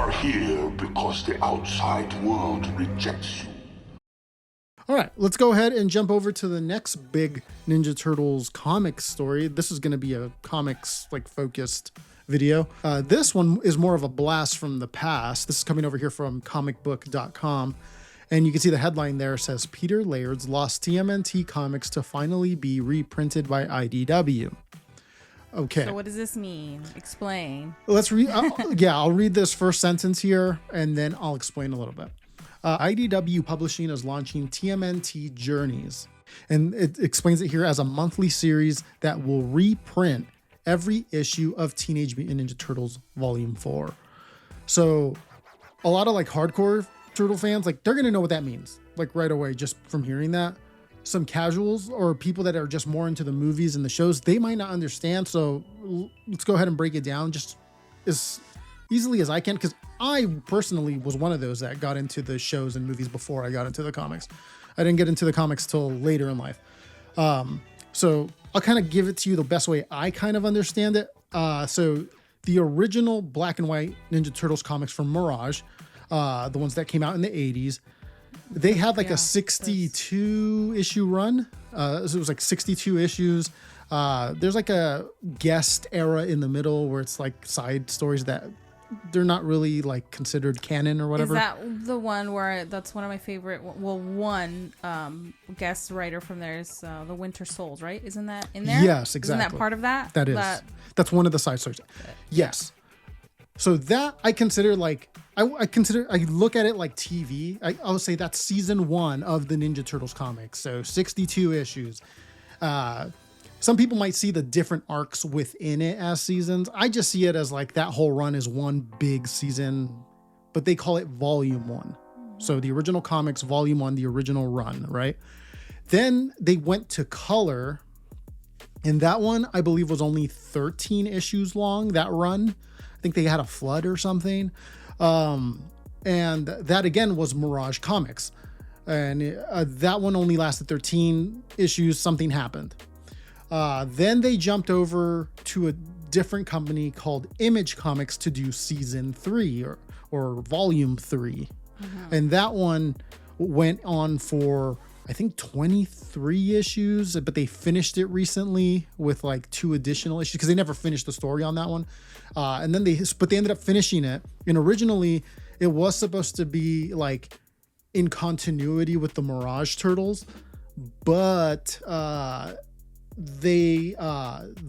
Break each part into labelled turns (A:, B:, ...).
A: are here because the outside world rejects you.
B: All right, let's go ahead and jump over to the next big Ninja Turtles comics story. This is going to be a comics focused video. This one is more of a blast from the past. This is coming over here from comicbook.com. And you can see the headline there says, Peter Laird's lost TMNT Comics to finally be reprinted by IDW. Okay.
C: So what does this mean? Explain.
B: Let's read. I'll read this first sentence here, and then I'll explain a little bit. IDW Publishing is launching TMNT Journeys, and it explains it here as a monthly series that will reprint every issue of Teenage Mutant Ninja Turtles Volume 4. So a lot of hardcore Turtle fans, they're going to know what that means, right away, just from hearing that. Some casuals or people that are just more into the movies and the shows, they might not understand. So let's go ahead and break it down just as easily as I can, because I personally was one of those that got into the shows and movies before I got into the comics. I didn't get into the comics till later in life. So I'll kind of give it to you the best way I kind of understand it. So the original black and white Ninja Turtles comics from Mirage, the ones that came out in the 80s, they had a 62 issue run. So it was 62 issues. There's a guest era in the middle where it's side stories that they're not really considered canon or whatever.
C: Is that the one where that's one of my favorite? Well, one guest writer from there is the Winter Souls, right? Isn't that in there?
B: Yes, exactly.
C: Isn't that part of that?
B: That is. That's one of the side stories. Yes. So that I consider I look at it like TV. I would say that's season 1 of the Ninja Turtles comics. So 62 issues. Some people might see the different arcs within it as seasons. I just see it as that whole run is one big season, but they call it volume 1. So the original comics, volume 1, the original run, right? Then they went to color, and that one I believe was only 13 issues long, that run. I think they had a flood or something. And that again was Mirage Comics. And that one only lasted 13 issues. Something happened. Then they jumped over to a different company called Image Comics to do season 3 or volume 3. Mm-hmm. And that one went on for, I think, 23 issues, but they finished it recently with 2 additional issues because they never finished the story on that one. And then they ended up finishing it. And originally it was supposed to be in continuity with the Mirage Turtles, but they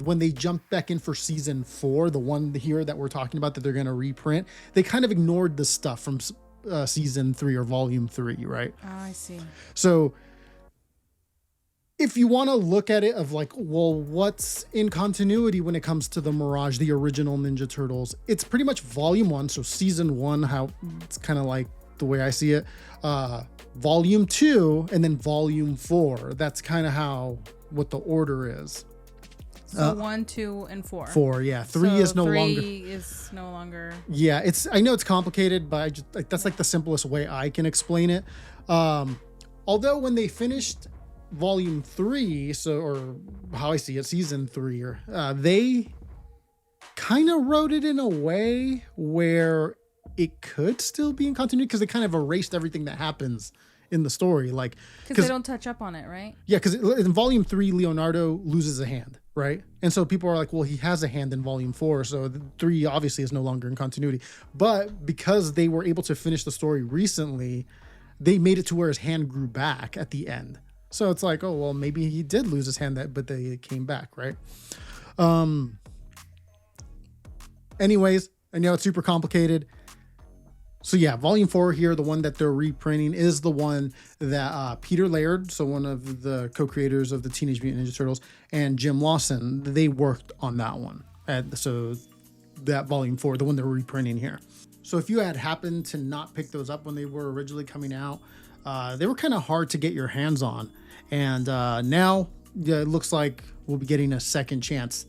B: when they jumped back in for season 4, the one here that we're talking about that they're going to reprint, they kind of ignored the stuff from season 3 or volume 3, right?
C: Oh, I see.
B: So if you want to look at it of what's in continuity when it comes to the Mirage, the original Ninja Turtles, it's pretty much volume 1. So season 1, how it's kind of the way I see it, volume 2, and then volume 4. That's kind of what the order is.
C: So 1, 2, and 4.
B: 4, yeah. 3 is no longer.
C: 3 is no longer.
B: Yeah, I know it's complicated, but I just that's the simplest way I can explain it. Although when they finished volume 3, or how I see it, season 3, they kind of wrote it in a way where it could still be in continuity because they kind of erased everything that happens in the story,
C: because they don't touch up on it, right?
B: Yeah, because in volume 3, Leonardo loses a hand, right? And so people are well, he has a hand in volume 4, so 3 obviously is no longer in continuity. But because they were able to finish the story recently, they made it to where his hand grew back at the end. So it's oh, well, maybe he did lose his hand, but they came back, right? Anyways, I know it's super complicated. So yeah, volume 4 here, the one that they're reprinting, is the one that Peter Laird, so one of the co-creators of the Teenage Mutant Ninja Turtles, and Jim Lawson, they worked on that one. So that volume 4, the one they're reprinting here. So if you had happened to not pick those up when they were originally coming out, they were kind of hard to get your hands on. And now it looks like we'll be getting a second chance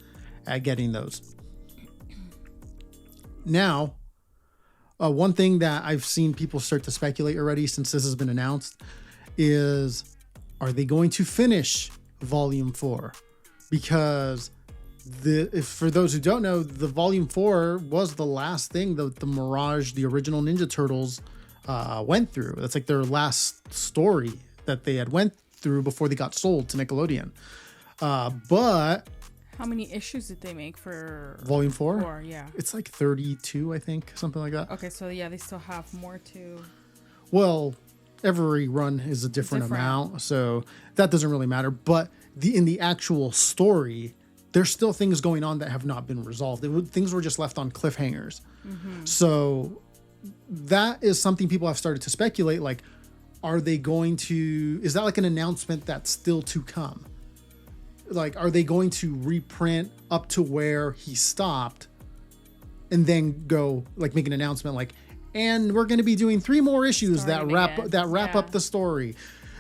B: at getting those. Now, one thing that I've seen people start to speculate already since this has been announced is, are they going to finish volume 4? Because if for those who don't know, the Volume 4 was the last thing that the Mirage, the original Ninja Turtles, went through. That's like their last story that they had went through before they got sold to Nickelodeon. But
C: how many issues did they make for
B: Volume 4?
C: Yeah,
B: it's like 32, I think, something like that.
C: Okay, so yeah, they still have more to.
B: Well, every run is a different amount, so that doesn't really matter. But in the actual story, there's still things going on that have not been resolved. Things were just left on cliffhangers. Mm-hmm. So that is something people have started to speculate. Like, is that like an announcement that's still to come? Like, are they going to reprint up to where he stopped and then go like make an announcement like, and we're going to be doing 3 more issues that wrap up the story?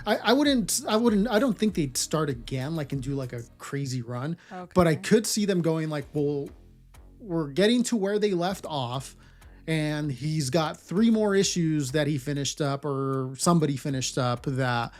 B: I don't think they'd start again, like, and do like a crazy run, but I could see them going like, well, we're getting to where they left off and he's got 3 more issues that he finished up or somebody finished up that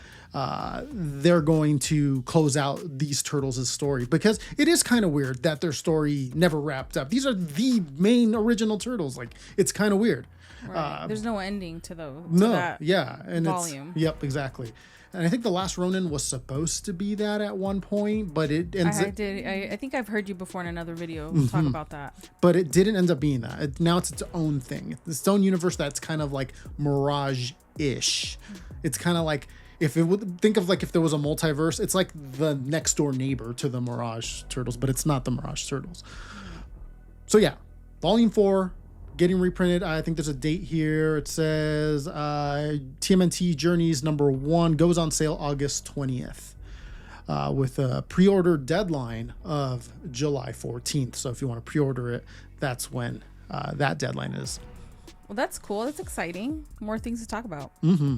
B: they're going to close out these Turtles' story, because it is kind of weird that their story never wrapped up. These are the main original Turtles. Like, it's kind of weird.
C: Right. There's no ending to that volume.
B: Yep, exactly. And I think the Last Ronin was supposed to be that at one point, but it ends up...
C: I think I've heard you before in another video talk about that.
B: But it didn't end up being that. Now it's its own thing. It's its own universe that's kind of like Mirage-ish. It's kind of like, if there was a multiverse, it's like the next door neighbor to the Mirage Turtles, but it's not the Mirage Turtles. So yeah, Volume 4... getting reprinted. I think there's a date here. It says TMNT Journeys #1 goes on sale August 20th with a pre-order deadline of July 14th. So if you want to pre-order it, that's when that deadline is.
C: Well, that's cool. That's exciting. More things to talk about.
B: Mm-hmm.